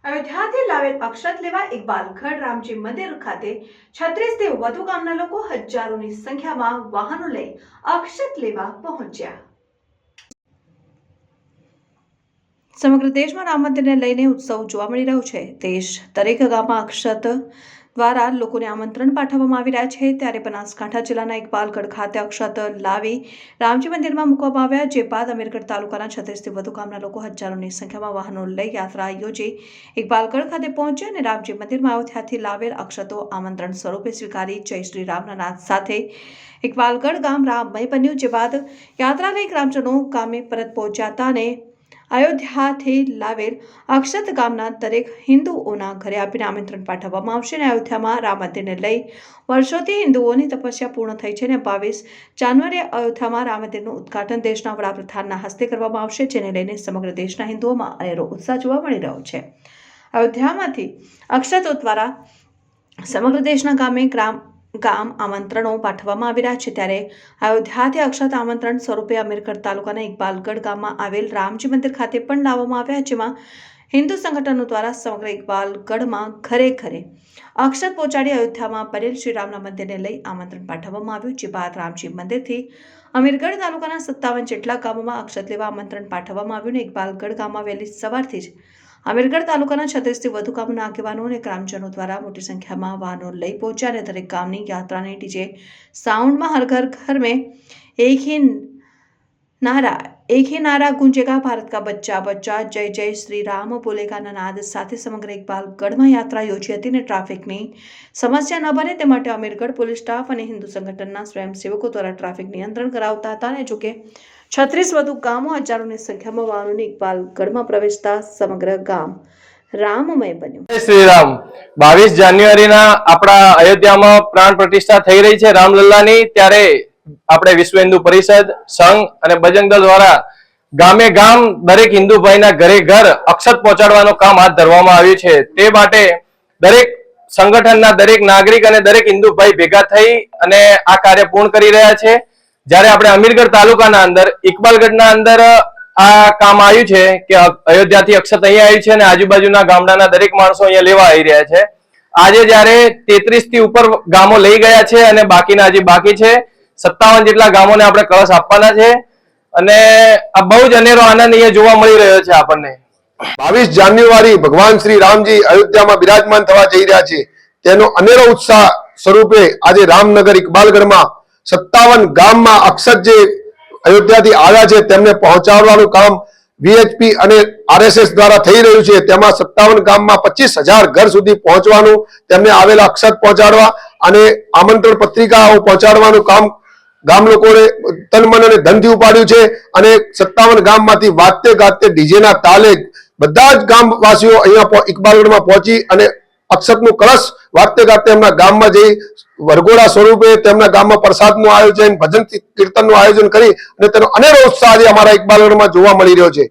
અયોધ્યાથી લાવેલ અક્ષત લેવા ઇકબાલગઢ રામજી મંદિર ખાતે 36 થી વધુ ગામના લોકો હજારોની સંખ્યામાં વાહનો લઈ અક્ષત લેવા પહોંચ્યા। સમગ્ર દેશમાં રામ મંદિરને લઈને ઉત્સવ જોવા મળી રહ્યો છે। દેશ દરેક ગામમાં અક્ષત દ્વારા લોકોને આમંત્રણ પાઠવવામાં આવી રહ્યા છે। ત્યારે બનાસકાંઠા જિલ્લાના ઇકબાલગઢ ખાતે અક્ષત લાવી રામજી મંદિરમાં મૂકવામાં આવ્યા, જે બાદ અમીરગઢ તાલુકાના 36 થી વધુ ગામના લોકો હજારોની સંખ્યામાં વાહનો લઈ યાત્રા યોજી ઇકબાલગઢ ખાતે પહોંચ્યા અને રામજી મંદિરમાં અયોધ્યાથી લાવેલ અક્ષતો આમંત્રણ સ્વરૂપે સ્વીકારી જય શ્રી રામના નાદ સાથે ઇકબાલગઢ ગામ રામમય બન્યું, જે બાદ યાત્રા લઈ ગ્રામજનો ગામે પરત પહોંચ્યા હતા અને અયોધ્યાથી લાવેલ અક્ષત ગામના દરેક હિન્દુઓના ઘરે આપીને આમંત્રણ પાઠવવામાં આવશે અને અયોધ્યામાં રામ મંદિરને લઈ વર્ષોથી હિન્દુઓની તપસ્યા પૂર્ણ થઈ છે અને 22 જાન્યુઆરીએ અયોધ્યામાં રામ મંદિરનું ઉદ્ઘાટન દેશના વડાપ્રધાનના હસ્તે કરવામાં આવશે, જેને લઈને સમગ્ર દેશના હિન્દુઓમાં અનેરો ઉત્સાહ જોવા મળી રહ્યો છે। અયોધ્યામાંથી અક્ષતો દ્વારા સમગ્ર દેશના ગામ આમંત્રણો પાઠવવામાં આવી રહ્યા છે। ત્યારે અયોધ્યાથી અક્ષત આમંત્રણ સ્વરૂપે અમીરગઢ તાલુકાના ઇકબાલગઢ ગામમાં આવેલ રામજી મંદિર ખાતે પણ લાવવામાં આવ્યા, જેમાં હિન્દુ સંગઠનો દ્વારા સમગ્ર ઇકબાલગઢમાં ઘરે ઘરે અક્ષત પહોંચાડી અયોધ્યામાં બનેલ શ્રી રામના મંદિરને લઈ આમંત્રણ પાઠવવામાં આવ્યું, જે બાદ રામજી મંદિરથી અમીરગઢ તાલુકાના 57 જેટલા ગામોમાં અક્ષત લેવા આમંત્રણ પાઠવવામાં આવ્યું અને ઇકબાલગઢ ગામમાં વહેલી સવારથી જ અમીરગઢ તાલુકાના 36 થી વધુ ગામના આગેવાનો અને ગ્રામજનો દ્વારા મોટી સંખ્યામાં વાહનો લઈ પહોંચ્યા અને દરેક ગામની યાત્રાને ડીજે સાઉન્ડમાં હર ઘર ઘર में एक ही नारा गूंजेगा, भारत का बच्चा बच्चा जय जय श्री राम बोलेगा ના નાદ સાથે સમગ્ર ઇકબાલગઢમાં યાત્રા યોજી હતી અને ટ્રાફિકની સમસ્યા ન બને તે માટે અમીરગઢ પોલીસ સ્ટાફ અને હિન્દુ સંગઠનના સ્વયંસેવકો દ્વારા ટ્રાફિક નિયંત્રણ કરાવતા હતા અને જોકે 36 વધુ ગામો હજારોની સંખ્યામાં વાહનોની ઇકબાલગઢમાં પ્રવેશતા સમગ્ર ગામ રામમય બન્યું। જય શ્રી રામ। 22 જાન્યુઆરીના આપણા અયોધ્યામાં પ્રાણ પ્રતિષ્ઠા થઈ રહી છે રામલલ્લાની, ત્યારે આપણે વિશ્વ હિન્દુ પરિષદ, સંઘ અને બજરંગ દળ દ્વારા ગામે ગામ દરેક હિન્દુ ભાઈના ઘરે ઘર અક્ષત પહોંચાડવાનું કામ હાથ ધરવામાં આવ્યું છે। તે માટે દરેક સંગઠનના દરેક નાગરિક અને દરેક હિન્દુ ભાઈ ભેગા થઈ અને આ કાર્ય પૂર્ણ કરી રહ્યા છે। જ્યારે આપણે અમીરગઢ તાલુકાના અંદર ઇકબાલગઢના અંદર આ કામ આવ્યું છે કે અયોધ્યાથી અક્ષત અહીંયા આવ્યું છે અને આજુબાજુના ગામડાના દરેક માણસો અહીંયા લેવા આવી રહ્યા છે। આજે જ્યારે 33 થી ઉપર ગામો લઈ ગયા છે અને બાકીના હજી બાકી છે, 57 જેટલા ગામોને આપણે કળશ આપવાના છે અને આ બહુ જ અનેરો આનંદ અહીંયા જોવા મળી રહ્યો છે આપણને। 22 જાન્યુઆરી ભગવાન શ્રી રામજી અયોધ્યામાં બિરાજમાન થવા જઈ રહ્યા છે, તેનો અનેરો ઉત્સાહ સ્વરૂપે આજે રામનગર ઇકબાલગઢમાં 57 ગામમાં અક્ષત જે અયોધ્યાથી આવ્યા છે તેમને પહોંચાડવાનું કામ વીએચપી અને આરએસએસ દ્વારા થઈ રહ્યું છે। તેમાં 57 ગામમાં 25,000 ઘર સુધી પહોંચવાનું, તેમને આવેલા અક્ષત પહોંચાડવા અને આમંત્રણ પત્રિકાઓ પહોંચાડવાનું કામ ગામ લોકોને તન મન અને ધનથી ઉપાડ્યું છે અને 57 ગામમાંથી વાતે ગાતે ડીજેના તાલે બધા જ ગામવાસીઓ અહીંયા ઇકબાલગઢમાં પહોંચી અને અક્ષતનું કળશ વાતે ગાતે એમના ગામમાં જઈ વરઘોડા સ્વરૂપે તેમના ગામમાં પ્રસાદનું આયોજન, ભજન કીર્તનનું આયોજન કરી અને તેનો અનેરો ઉત્સાહ આજે અમારા ઇકબાલગઢમાં જોવા મળી રહ્યો છે।